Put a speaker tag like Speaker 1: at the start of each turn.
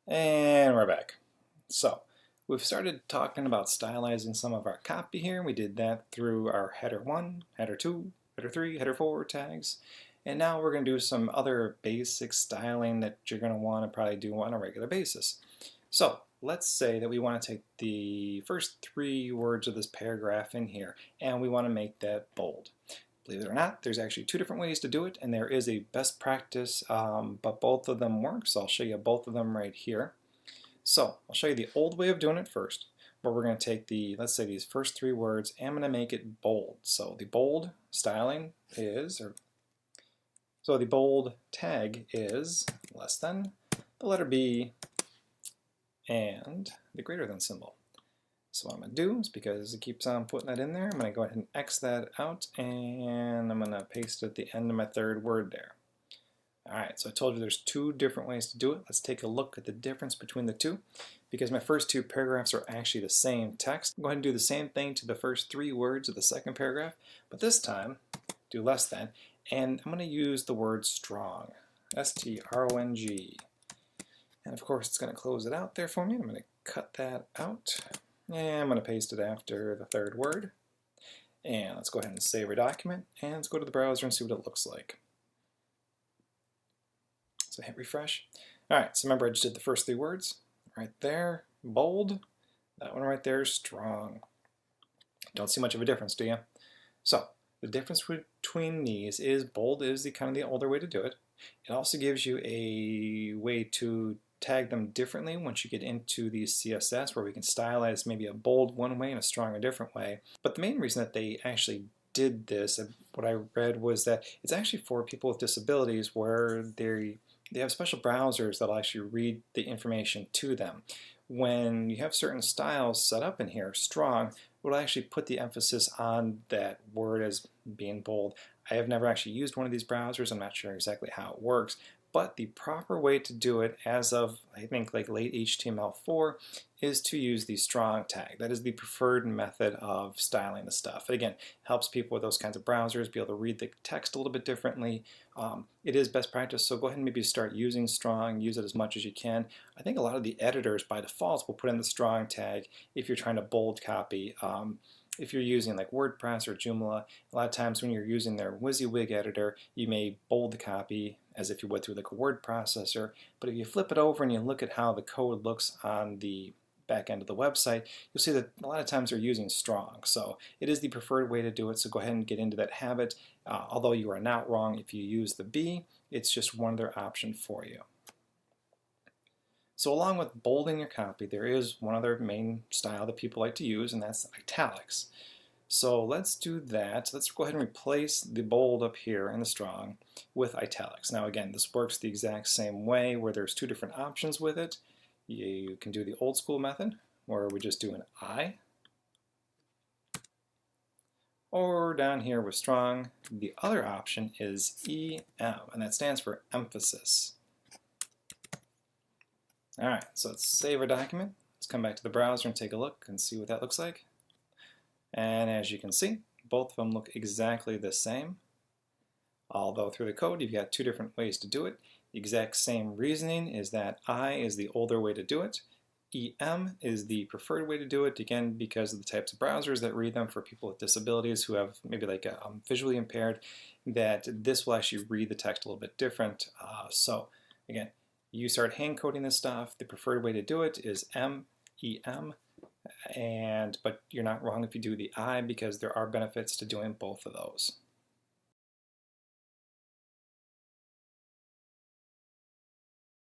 Speaker 1: And we're back. So we've started talking about stylizing some of our copy here. We did that through our header 1, header 2, header 3, header 4 tags. And now we're going to do some other basic styling that you're going to want to probably do on a regular basis. So let's say that we want to take the first 3 words of this paragraph in here and we want to make that bold. Believe it or not, there's actually 2 different ways to do it, and there is a best practice, but both of them work, so I'll show you both of them right here. So I'll show you the old way of doing it first, where we're going to take let's say these first 3 words, and I'm going to make it bold. So the bold styling is, so the bold tag is less than, the letter B, and the greater than symbol. So what I'm going to do is, because it keeps on putting that in there, I'm going to go ahead and X that out, and I'm going to paste it at the end of my 3rd word there. Alright, so I told you there's 2 different ways to do it. Let's take a look at the difference between the 2. Because my first 2 paragraphs are actually the same text, go ahead and do the same thing to the first 3 words of the 2nd paragraph, but this time, do less than, and I'm going to use the word strong. S-T-R-O-N-G. And of course it's going to close it out there for me. I'm going to cut that out. And I'm going to paste it after the 3rd word. And let's go ahead and save our document, and let's go to the browser and see what it looks like. So hit refresh. Alright, so remember I just did the first 3 words. Right there, bold. That one right there is strong. Don't see much of a difference, do you? So the difference between these is bold is the kind of the older way to do it. It also gives you a way to tag them differently once you get into the CSS, where we can stylize maybe a bold one way and a strong a different way. But the main reason that they actually did this, what I read, was that it's actually for people with disabilities, where they have special browsers that'll actually read the information to them. When you have certain styles set up in here, strong will actually put the emphasis on that word as being bold. I have never actually used one of these browsers. I'm not sure exactly how it works, but the proper way to do it as of, I think, like late HTML4 is to use the strong tag. That is the preferred method of styling the stuff. And again, it helps people with those kinds of browsers be able to read the text a little bit differently. It is best practice, so go ahead and maybe start using strong, use it as much as you can. I think a lot of the editors by default will put in the strong tag if you're trying to bold copy. If you're using like WordPress or Joomla, a lot of times when you're using their WYSIWYG editor, you may bold the copy as if you would through like a word processor. But if you flip it over and you look at how the code looks on the back end of the website, you'll see that a lot of times they're using strong. So it is the preferred way to do it, so go ahead and get into that habit. Although you are not wrong if you use the B, it's just one other option for you. So along with bolding your copy, there is one other main style that people like to use, and that's italics. So let's do that. Let's go ahead and replace the bold up here and the strong with italics. Now again, this works the exact same way, where there's 2 different options with it. You can do the old school method, where we just do an I. Or down here with strong, the other option is EM, and that stands for emphasis. Alright, so let's save our document. Let's come back to the browser and take a look and see what that looks like. And as you can see, both of them look exactly the same. Although through the code you've got 2 different ways to do it. The exact same reasoning is that I is the older way to do it. EM is the preferred way to do it, again because of the types of browsers that read them for people with disabilities who have maybe like visually impaired, that this will actually read the text a little bit different. So again, you start hand coding this stuff, the preferred way to do it is EM, but you're not wrong if you do the I, because there are benefits to doing both of those.